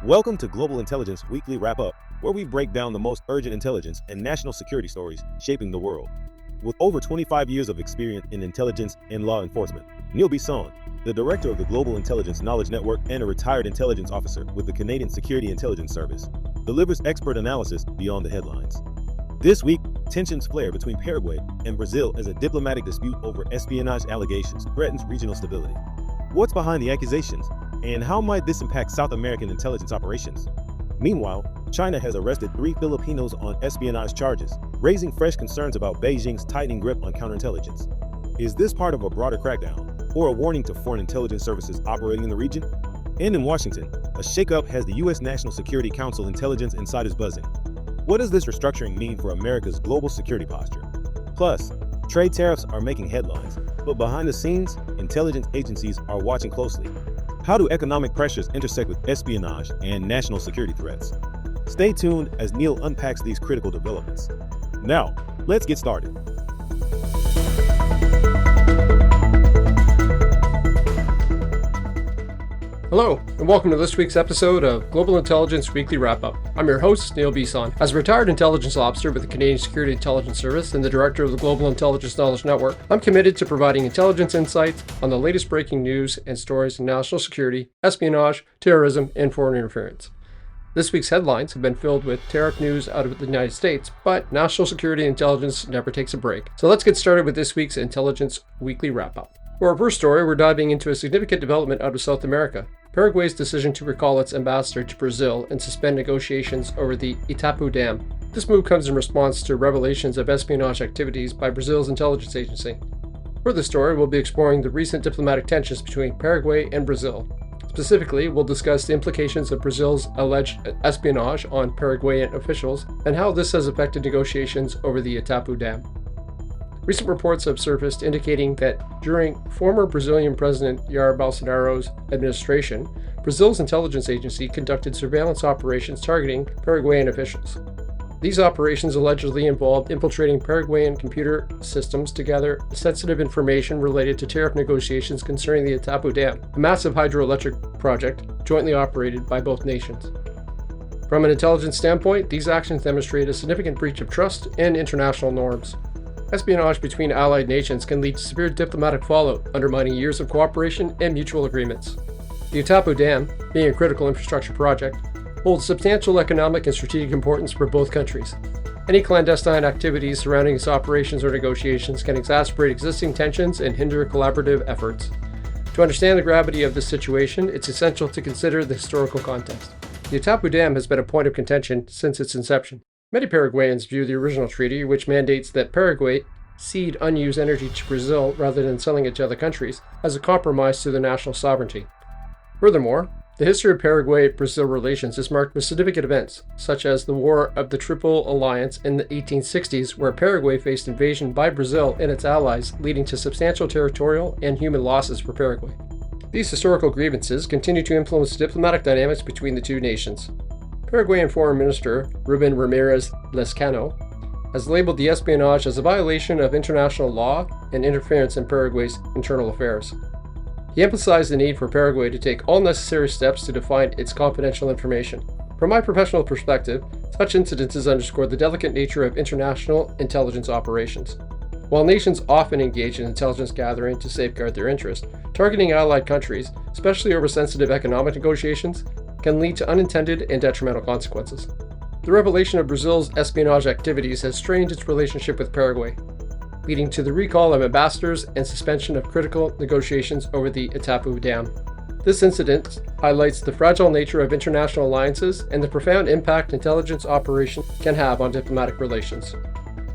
Welcome to Global Intelligence Weekly Wrap-Up, where we break down the most urgent intelligence and national security stories shaping the world. With over 25 years of experience in intelligence and law enforcement, Neil Bisson, the director of the Global Intelligence Knowledge Network and a retired intelligence officer with the Canadian Security Intelligence Service, delivers expert analysis beyond the headlines. This week, tensions flare between Paraguay and Brazil as a diplomatic dispute over espionage allegations threatens regional stability. What's behind the accusations, and how might this impact South American intelligence operations? Meanwhile, China has arrested 3 Filipinos on espionage charges, raising fresh concerns about Beijing's tightening grip on counterintelligence. Is this part of a broader crackdown, or a warning to foreign intelligence services operating in the region? And in Washington, a shakeup has the U.S. National Security Council intelligence insiders buzzing. What does this restructuring mean for America's global security posture? Plus, trade tariffs are making headlines, but behind the scenes, intelligence agencies are watching closely. How do economic pressures intersect with espionage and national security threats? Stay tuned as Neil unpacks these critical developments. Now, let's get started. Hello, and welcome to this week's episode of Global Intelligence Weekly Wrap-Up. I'm your host, Neil Bisson. As a retired intelligence officer with the Canadian Security Intelligence Service and the director of the Global Intelligence Knowledge Network, I'm committed to providing intelligence insights on the latest breaking news and stories in national security, espionage, terrorism, and foreign interference. This week's headlines have been filled with tariff news out of the United States, but national security intelligence never takes a break. So let's get started with this week's Intelligence Weekly Wrap-Up. For our first story, we're diving into a significant development out of South America. Paraguay's decision to recall its ambassador to Brazil and suspend negotiations over the Itapu Dam. This move comes in response to revelations of espionage activities by Brazil's intelligence agency. For this story, we'll be exploring the recent diplomatic tensions between Paraguay and Brazil. Specifically, we'll discuss the implications of Brazil's alleged espionage on Paraguayan officials and how this has affected negotiations over the Itapu Dam. Recent reports have surfaced indicating that during former Brazilian President Jair Bolsonaro's administration, Brazil's intelligence agency conducted surveillance operations targeting Paraguayan officials. These operations allegedly involved infiltrating Paraguayan computer systems to gather sensitive information related to tariff negotiations concerning the Itapu Dam, a massive hydroelectric project jointly operated by both nations. From an intelligence standpoint, these actions demonstrate a significant breach of trust and international norms. Espionage between allied nations can lead to severe diplomatic fallout, undermining years of cooperation and mutual agreements. The Itapu Dam, being a critical infrastructure project, holds substantial economic and strategic importance for both countries. Any clandestine activities surrounding its operations or negotiations can exacerbate existing tensions and hinder collaborative efforts. To understand the gravity of this situation, it's essential to consider the historical context. The Itapu Dam has been a point of contention since its inception. Many Paraguayans view the original treaty, which mandates that Paraguay cede unused energy to Brazil rather than selling it to other countries, as a compromise to their national sovereignty. Furthermore, the history of Paraguay-Brazil relations is marked with significant events, such as the War of the Triple Alliance in the 1860s, where Paraguay faced invasion by Brazil and its allies, leading to substantial territorial and human losses for Paraguay. These historical grievances continue to influence diplomatic dynamics between the two nations. Paraguayan Foreign Minister Ruben Ramirez Lescano has labeled the espionage as a violation of international law and interference in Paraguay's internal affairs. He emphasized the need for Paraguay to take all necessary steps to define its confidential information. From my professional perspective, such incidences underscore the delicate nature of international intelligence operations. While nations often engage in intelligence gathering to safeguard their interests, targeting allied countries, especially over sensitive economic negotiations, can lead to unintended and detrimental consequences. The revelation of Brazil's espionage activities has strained its relationship with Paraguay, leading to the recall of ambassadors and suspension of critical negotiations over the Itapu Dam. This incident highlights the fragile nature of international alliances and the profound impact intelligence operations can have on diplomatic relations.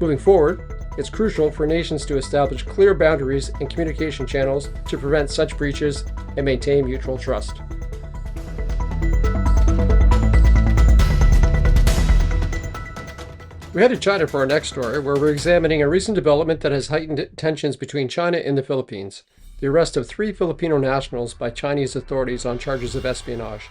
Moving forward, it's crucial for nations to establish clear boundaries and communication channels to prevent such breaches and maintain mutual trust. We head to China for our next story, where we're examining a recent development that has heightened tensions between China and the Philippines: the arrest of 3 Filipino nationals by Chinese authorities on charges of espionage.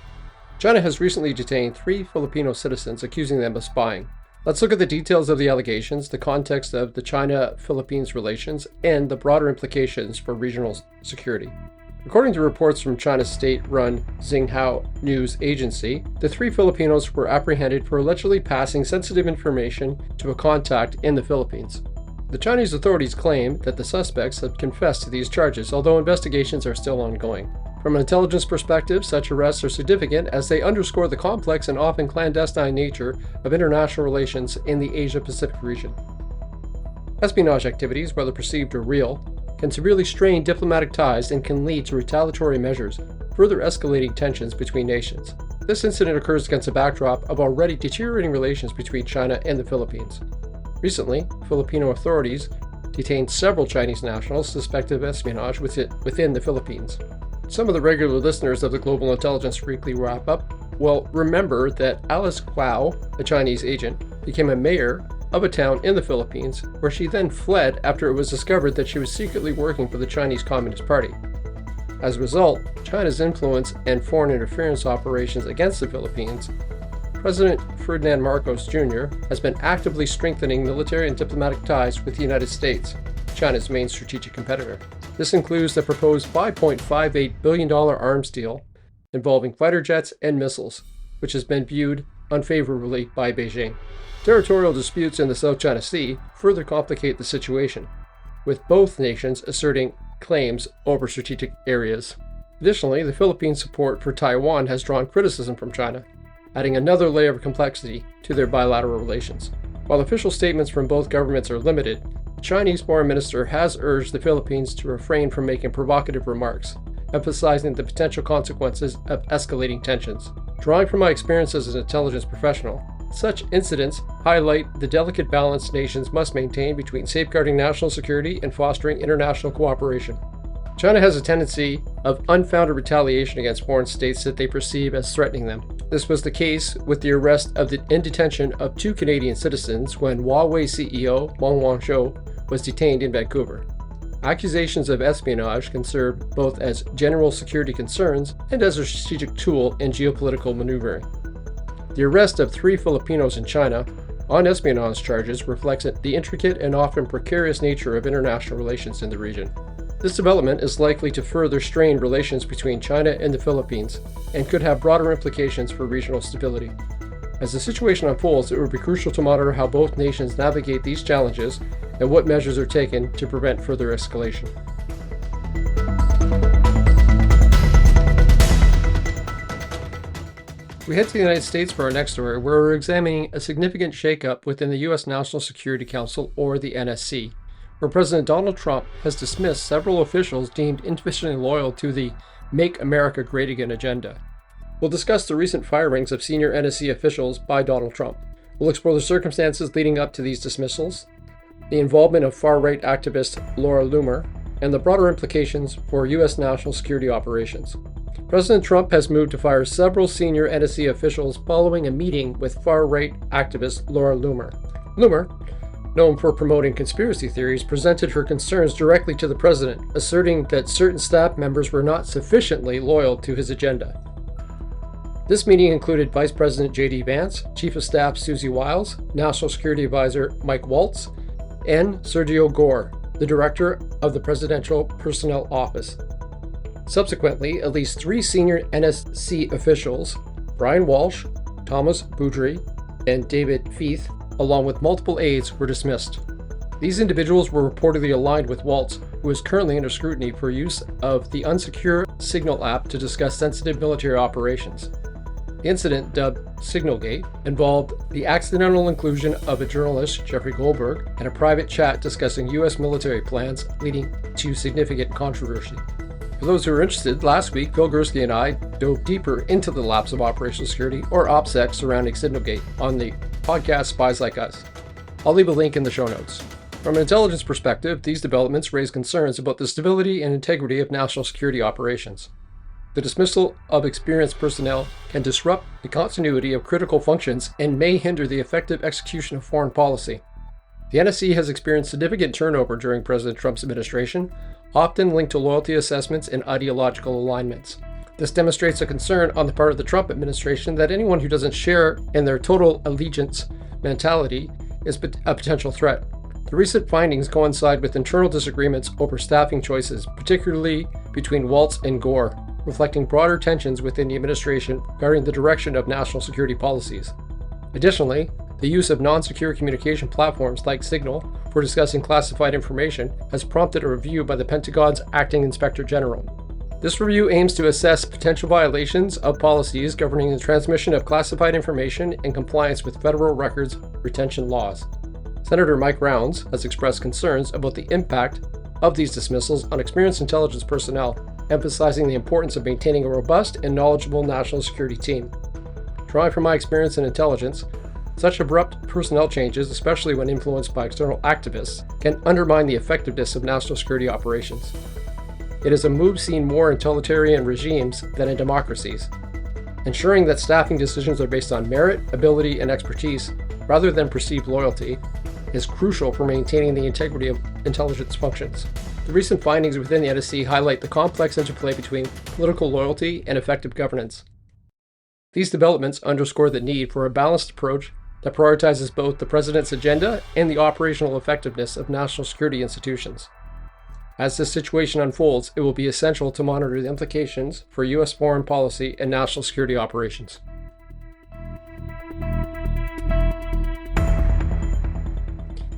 China has recently detained 3 Filipino citizens, accusing them of spying. Let's look at the details of the allegations, the context of the China-Philippines relations, and the broader implications for regional security. According to reports from China's state-run Xinhua news agency, the 3 Filipinos were apprehended for allegedly passing sensitive information to a contact in the Philippines. The Chinese authorities claim that the suspects have confessed to these charges, although investigations are still ongoing. From an intelligence perspective, such arrests are significant as they underscore the complex and often clandestine nature of international relations in the Asia-Pacific region. Espionage activities, whether perceived or real, can severely strain diplomatic ties and can lead to retaliatory measures, further escalating tensions between nations. This incident occurs against a backdrop of already deteriorating relations between China and the Philippines. Recently, Filipino authorities detained several Chinese nationals suspected of espionage within the Philippines. Some of the regular listeners of the Global Intelligence Weekly Wrap-Up will remember that Alice Guo, a Chinese agent, became a mayor of a town in the Philippines, where she then fled after it was discovered that she was secretly working for the Chinese Communist Party. As a result, China's influence and foreign interference operations against the Philippines, President Ferdinand Marcos Jr. has been actively strengthening military and diplomatic ties with the United States, China's main strategic competitor. This includes the proposed $5.58 billion arms deal involving fighter jets and missiles, which has been viewed unfavorably by Beijing. Territorial disputes in the South China Sea further complicate the situation, with both nations asserting claims over strategic areas. Additionally, the Philippines' support for Taiwan has drawn criticism from China, adding another layer of complexity to their bilateral relations. While official statements from both governments are limited, the Chinese foreign minister has urged the Philippines to refrain from making provocative remarks, emphasizing the potential consequences of escalating tensions. Drawing from my experience as an intelligence professional, such incidents highlight the delicate balance nations must maintain between safeguarding national security and fostering international cooperation. China has a tendency of unfounded retaliation against foreign states that they perceive as threatening them. This was the case with the arrest in detention of 2 Canadian citizens when Huawei CEO Meng Wanzhou was detained in Vancouver. Accusations of espionage can serve both as general security concerns and as a strategic tool in geopolitical maneuvering. The arrest of 3 Filipinos in China on espionage charges reflects the intricate and often precarious nature of international relations in the region. This development is likely to further strain relations between China and the Philippines and could have broader implications for regional stability. As the situation unfolds, it will be crucial to monitor how both nations navigate these challenges and what measures are taken to prevent further escalation. We head to the United States for our next story, where we're examining a significant shakeup within the U.S. National Security Council, or the NSC, where President Donald Trump has dismissed several officials deemed insufficiently loyal to the Make America Great Again agenda. We'll discuss the recent firings of senior NSC officials by Donald Trump. We'll explore the circumstances leading up to these dismissals, the involvement of far-right activist Laura Loomer, and the broader implications for U.S. national security operations. President Trump has moved to fire several senior NSC officials following a meeting with far-right activist Laura Loomer. Loomer, known for promoting conspiracy theories, presented her concerns directly to the president, asserting that certain staff members were not sufficiently loyal to his agenda. This meeting included Vice President J.D. Vance, Chief of Staff Susie Wiles, National Security Advisor Mike Waltz, and Sergio Gore, the Director of the Presidential Personnel Office. Subsequently, at least 3 senior NSC officials, Brian Walsh, Thomas Boudry, and David Feith, along with multiple aides, were dismissed. These individuals were reportedly aligned with Waltz, who is currently under scrutiny for use of the unsecure Signal app to discuss sensitive military operations. The incident, dubbed Signalgate, involved the accidental inclusion of a journalist, Jeffrey Goldberg, in a private chat discussing U.S. military plans, leading to significant controversy. For those who are interested, last week, Phil Gursky and I dove deeper into the lapse of operational security, or OPSEC, surrounding Signalgate on the podcast Spies Like Us. I'll leave a link in the show notes. From an intelligence perspective, these developments raise concerns about the stability and integrity of national security operations. The dismissal of experienced personnel can disrupt the continuity of critical functions and may hinder the effective execution of foreign policy. The NSC has experienced significant turnover during President Trump's administration, often linked to loyalty assessments and ideological alignments. This demonstrates a concern on the part of the Trump administration that anyone who doesn't share in their total allegiance mentality is a potential threat. The recent findings coincide with internal disagreements over staffing choices, particularly between Waltz and Gore, reflecting broader tensions within the administration regarding the direction of national security policies. Additionally, the use of non-secure communication platforms like Signal for discussing classified information has prompted a review by the Pentagon's Acting Inspector General. This review aims to assess potential violations of policies governing the transmission of classified information in compliance with federal records retention laws. Senator Mike Rounds has expressed concerns about the impact of these dismissals on experienced intelligence personnel, emphasizing the importance of maintaining a robust and knowledgeable national security team. Drawing from my experience in intelligence, such abrupt personnel changes, especially when influenced by external activists, can undermine the effectiveness of national security operations. It is a move seen more in totalitarian regimes than in democracies. Ensuring that staffing decisions are based on merit, ability, and expertise, rather than perceived loyalty, is crucial for maintaining the integrity of intelligence functions. The recent findings within the NSC highlight the complex interplay between political loyalty and effective governance. These developments underscore the need for a balanced approach that prioritizes both the President's agenda and the operational effectiveness of national security institutions. As this situation unfolds, it will be essential to monitor the implications for U.S. foreign policy and national security operations.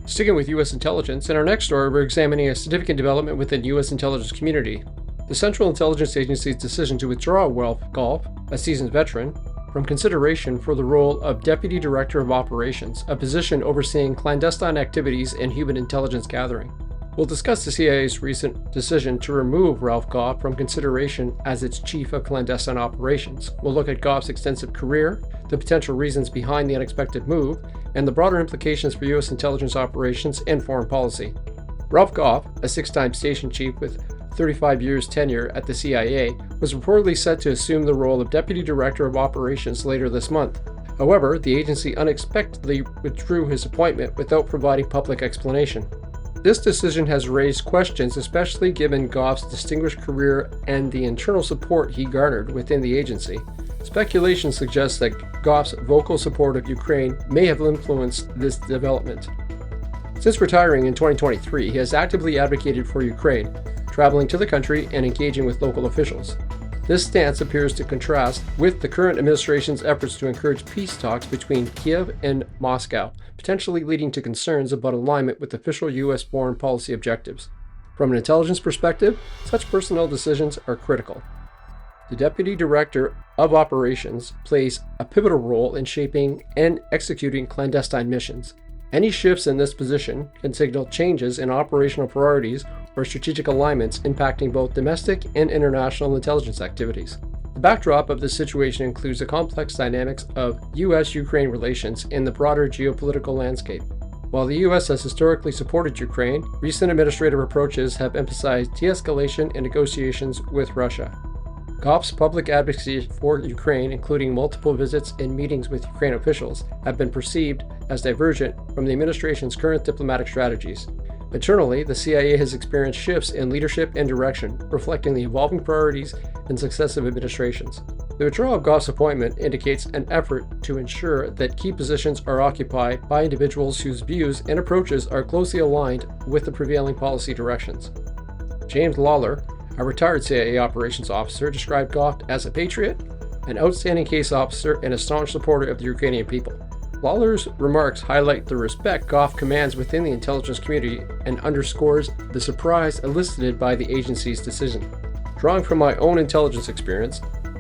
Sticking with U.S. intelligence, in our next story, we're examining a significant development within the U.S. intelligence community. The Central Intelligence Agency's decision to withdraw Ralph Goff, a seasoned veteran, from consideration for the role of Deputy Director of Operations, a position overseeing clandestine activities and human intelligence gathering. We'll discuss the CIA's recent decision to remove Ralph Goff from consideration as its Chief of Clandestine Operations. We'll look at Goff's extensive career, the potential reasons behind the unexpected move, and the broader implications for U.S. intelligence operations and foreign policy. Ralph Goff, a six-time station chief with 35 years tenure at the CIA, was reportedly set to assume the role of Deputy Director of Operations later this month. However, the agency unexpectedly withdrew his appointment without providing public explanation. This decision has raised questions, especially given Goff's distinguished career and the internal support he garnered within the agency. Speculation suggests that Goff's vocal support of Ukraine may have influenced this development. Since retiring in 2023, he has actively advocated for Ukraine, traveling to the country and engaging with local officials. This stance appears to contrast with the current administration's efforts to encourage peace talks between Kiev and Moscow, potentially leading to concerns about alignment with official U.S. foreign policy objectives. From an intelligence perspective, such personnel decisions are critical. The Deputy Director of Operations plays a pivotal role in shaping and executing clandestine missions. Any shifts in this position can signal changes in operational priorities or strategic alignments impacting both domestic and international intelligence activities. The backdrop of this situation includes the complex dynamics of U.S.-Ukraine relations in the broader geopolitical landscape. While the U.S. has historically supported Ukraine, recent administrative approaches have emphasized de-escalation and negotiations with Russia. Goff's public advocacy for Ukraine, including multiple visits and meetings with Ukraine officials, have been perceived as divergent from the administration's current diplomatic strategies. Internally, the CIA has experienced shifts in leadership and direction, reflecting the evolving priorities in successive administrations. The withdrawal of Goff's appointment indicates an effort to ensure that key positions are occupied by individuals whose views and approaches are closely aligned with the prevailing policy directions. James Lawler, a retired CIA operations officer, described Goff as a patriot, an outstanding case officer, and a staunch supporter of the Ukrainian people. Lawler's remarks highlight the respect Goff commands within the intelligence community and underscores the surprise elicited by the agency's decision. Drawing from my own intelligence experience,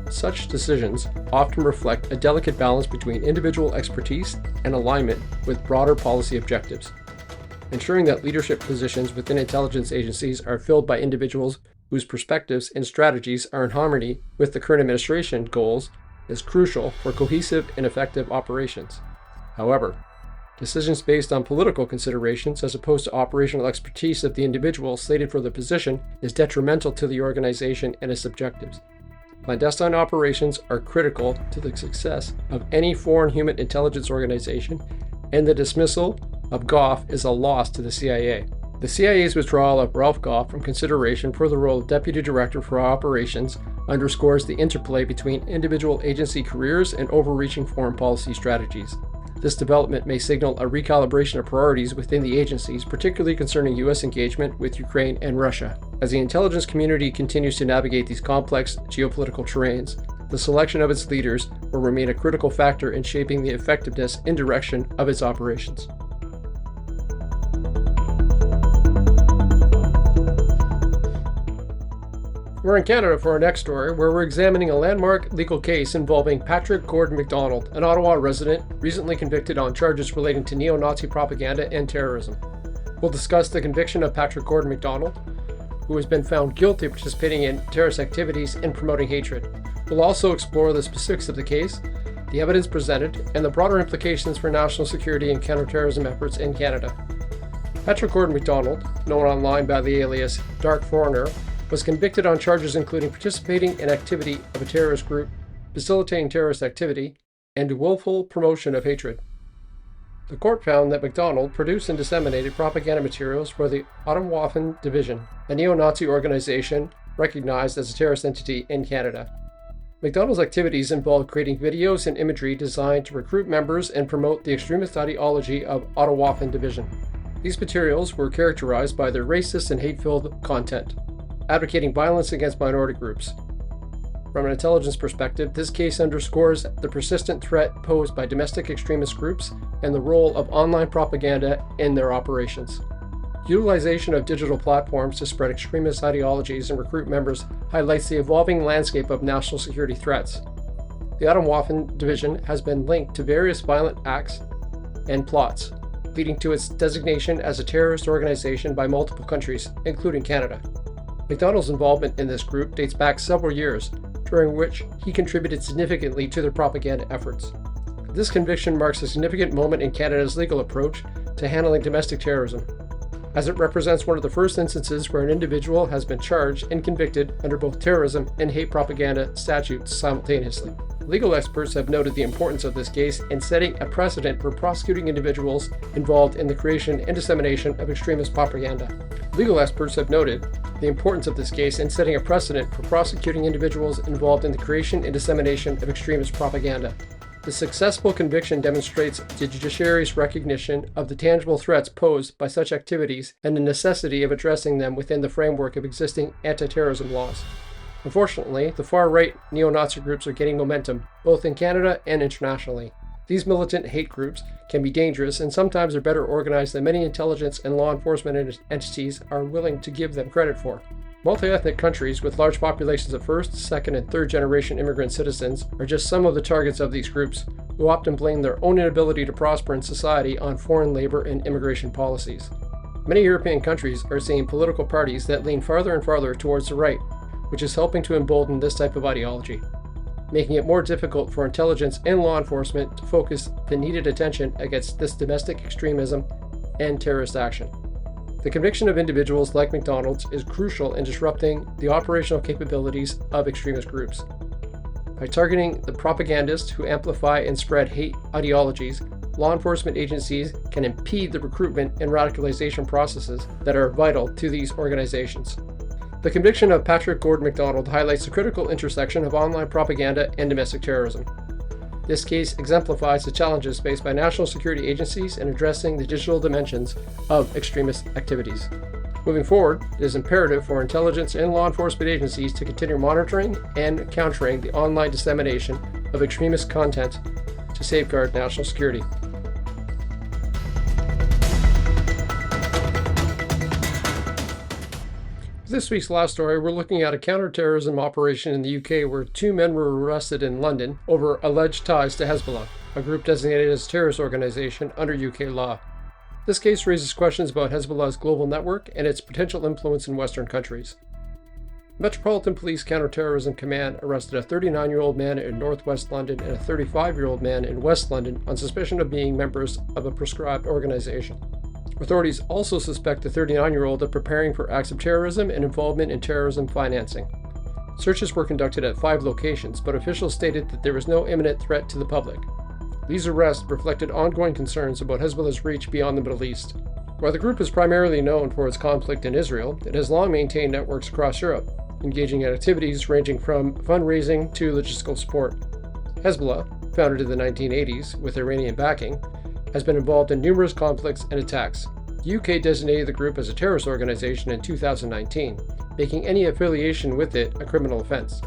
such decisions often reflect a delicate balance between individual expertise and alignment with broader policy objectives. Ensuring that leadership positions within intelligence agencies are filled by individuals whose perspectives and strategies are in harmony with the current administration goals is crucial for cohesive and effective operations. However, decisions based on political considerations as opposed to operational expertise of the individual slated for the position is detrimental to the organization and its objectives. Clandestine operations are critical to the success of any foreign human intelligence organization, and the dismissal of Goff is a loss to the CIA. The CIA's withdrawal of Ralph Goff from consideration for the role of Deputy Director for Operations underscores the interplay between individual agency careers and overreaching foreign policy strategies. This development may signal a recalibration of priorities within the agencies, particularly concerning U.S. engagement with Ukraine and Russia. As the intelligence community continues to navigate these complex geopolitical terrains, the selection of its leaders will remain a critical factor in shaping the effectiveness and direction of its operations. We're in Canada for our next story, where we're examining a landmark legal case involving Patrick Gordon MacDonald, an Ottawa resident recently convicted on charges relating to neo-Nazi propaganda and terrorism. We'll discuss the conviction of Patrick Gordon MacDonald, who has been found guilty of participating in terrorist activities and promoting hatred. We'll also explore the specifics of the case, the evidence presented, and the broader implications for national security and counterterrorism efforts in Canada. Patrick Gordon MacDonald, known online by the alias Dark Foreigner, was convicted on charges including participating in activity of a terrorist group, facilitating terrorist activity, and willful promotion of hatred. The court found that MacDonald produced and disseminated propaganda materials for the Atomwaffen Division, a neo-Nazi organization recognized as a terrorist entity in Canada. MacDonald's activities involved creating videos and imagery designed to recruit members and promote the extremist ideology of Atomwaffen Division. These materials were characterized by their racist and hate-filled content, advocating violence against minority groups. From an intelligence perspective, this case underscores the persistent threat posed by domestic extremist groups and the role of online propaganda in their operations. Utilization of digital platforms to spread extremist ideologies and recruit members highlights the evolving landscape of national security threats. The Atomwaffen Division has been linked to various violent acts and plots, leading to its designation as a terrorist organization by multiple countries, including Canada. MacDonald's involvement in this group dates back several years, during which he contributed significantly to their propaganda efforts. This conviction marks a significant moment in Canada's legal approach to handling domestic terrorism, as it represents one of the first instances where an individual has been charged and convicted under both terrorism and hate propaganda statutes simultaneously. Legal experts have noted the importance of this case in setting a precedent for prosecuting individuals involved in the creation and dissemination of extremist propaganda. Legal experts have noted the importance of this case in setting a precedent for prosecuting individuals involved in the creation and dissemination of extremist propaganda. The successful conviction demonstrates the judiciary's recognition of the tangible threats posed by such activities and the necessity of addressing them within the framework of existing anti-terrorism laws. Unfortunately, the far-right neo-Nazi groups are gaining momentum, both in Canada and internationally. These militant hate groups can be dangerous and sometimes are better organized than many intelligence and law enforcement entities are willing to give them credit for. Multi-ethnic countries with large populations of first, second, and third-generation immigrant citizens are just some of the targets of these groups, who often blame their own inability to prosper in society on foreign labor and immigration policies. Many European countries are seeing political parties that lean farther and farther towards the right, which is helping to embolden this type of ideology, making it more difficult for intelligence and law enforcement to focus the needed attention against this domestic extremism and terrorist action. The conviction of individuals like MacDonald's is crucial in disrupting the operational capabilities of extremist groups. By targeting the propagandists who amplify and spread hate ideologies, law enforcement agencies can impede the recruitment and radicalization processes that are vital to these organizations. The conviction of Patrick Gordon MacDonald highlights the critical intersection of online propaganda and domestic terrorism. This case exemplifies the challenges faced by national security agencies in addressing the digital dimensions of extremist activities. Moving forward, it is imperative for intelligence and law enforcement agencies to continue monitoring and countering the online dissemination of extremist content to safeguard national security. This week's last story, we're looking at a counterterrorism operation in the UK where 2 men were arrested in London over alleged ties to Hezbollah, a group designated as a terrorist organization under UK law. This case raises questions about Hezbollah's global network and its potential influence in Western countries. Metropolitan Police Counterterrorism Command arrested a 39-year-old man in northwest London and a 35-year-old man in West London on suspicion of being members of a proscribed organization. Authorities also suspect the 39-year-old of preparing for acts of terrorism and involvement in terrorism financing. Searches were conducted at 5 locations, but officials stated that there was no imminent threat to the public. These arrests reflected ongoing concerns about Hezbollah's reach beyond the Middle East. While the group is primarily known for its conflict in Israel, it has long maintained networks across Europe, engaging in activities ranging from fundraising to logistical support. Hezbollah, founded in the 1980s with Iranian backing, has been involved in numerous conflicts and attacks. The UK designated the group as a terrorist organization in 2019, making any affiliation with it a criminal offense.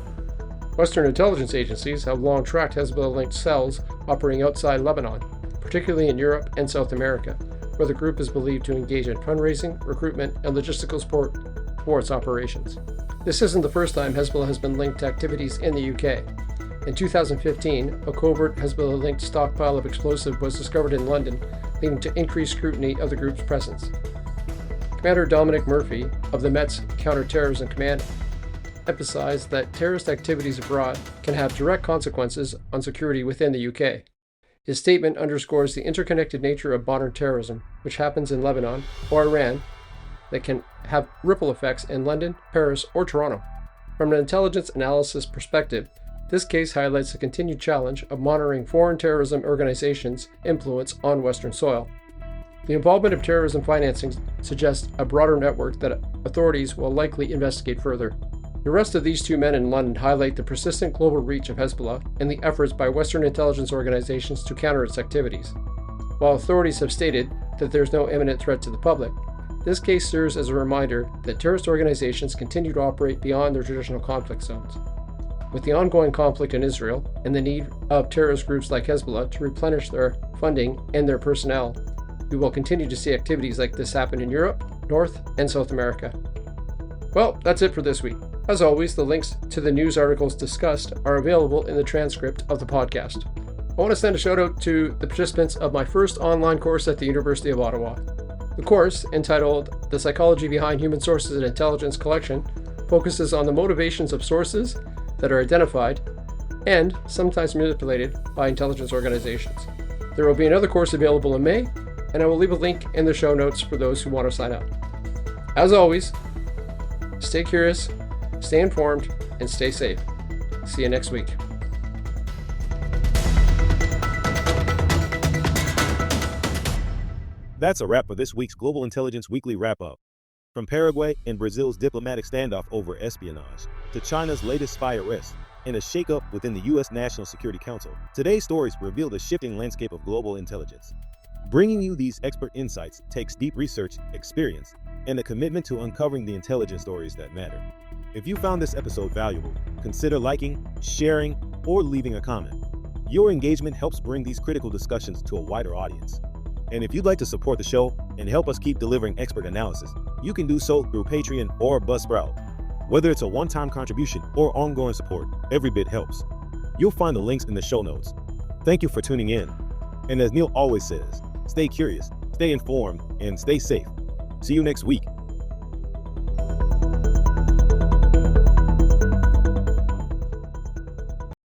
Western intelligence agencies have long tracked Hezbollah-linked cells operating outside Lebanon, particularly in Europe and South America, where the group is believed to engage in fundraising, recruitment, and logistical support for its operations. This isn't the first time Hezbollah has been linked to activities in the UK. In 2015, a covert Hezbollah-linked stockpile of explosive was discovered in London, leading to increased scrutiny of the group's presence. Commander Dominic Murphy of the Met's Counter-Terrorism Command emphasized that terrorist activities abroad can have direct consequences on security within the UK. His statement underscores the interconnected nature of modern terrorism, which happens in Lebanon or Iran, that can have ripple effects in London, Paris, or Toronto. From an intelligence analysis perspective, this case highlights the continued challenge of monitoring foreign terrorism organizations' influence on Western soil. The involvement of terrorism financing suggests a broader network that authorities will likely investigate further. The arrest of these two men in London highlight the persistent global reach of Hezbollah and the efforts by Western intelligence organizations to counter its activities. While authorities have stated that there is no imminent threat to the public, this case serves as a reminder that terrorist organizations continue to operate beyond their traditional conflict zones. With the ongoing conflict in Israel and the need of terrorist groups like Hezbollah to replenish their funding and their personnel, we will continue to see activities like this happen in Europe, North, and South America. Well, that's it for this week. As always, the links to the news articles discussed are available in the transcript of the podcast. I want to send a shout out to the participants of my first online course at the University of Ottawa. The course, entitled The Psychology Behind Human Sources and Intelligence Collection, focuses on the motivations of sources that are identified and sometimes manipulated by intelligence organizations. There will be another course available in May, and I will leave a link in the show notes for those who want to sign up. As always, stay curious, stay informed, and stay safe. See you next week. That's a wrap for this week's Global Intelligence Weekly Wrap-Up. From Paraguay and Brazil's diplomatic standoff over espionage, to China's latest spy arrest, and a shakeup within the U.S. National Security Council, today's stories reveal the shifting landscape of global intelligence. Bringing you these expert insights takes deep research, experience, and a commitment to uncovering the intelligence stories that matter. If you found this episode valuable, consider liking, sharing, or leaving a comment. Your engagement helps bring these critical discussions to a wider audience. And if you'd like to support the show and help us keep delivering expert analysis, you can do so through Patreon or Buzzsprout. Whether it's a one-time contribution or ongoing support, every bit helps. You'll find the links in the show notes. Thank you for tuning in. And as Neil always says, stay curious, stay informed, and stay safe. See you next week.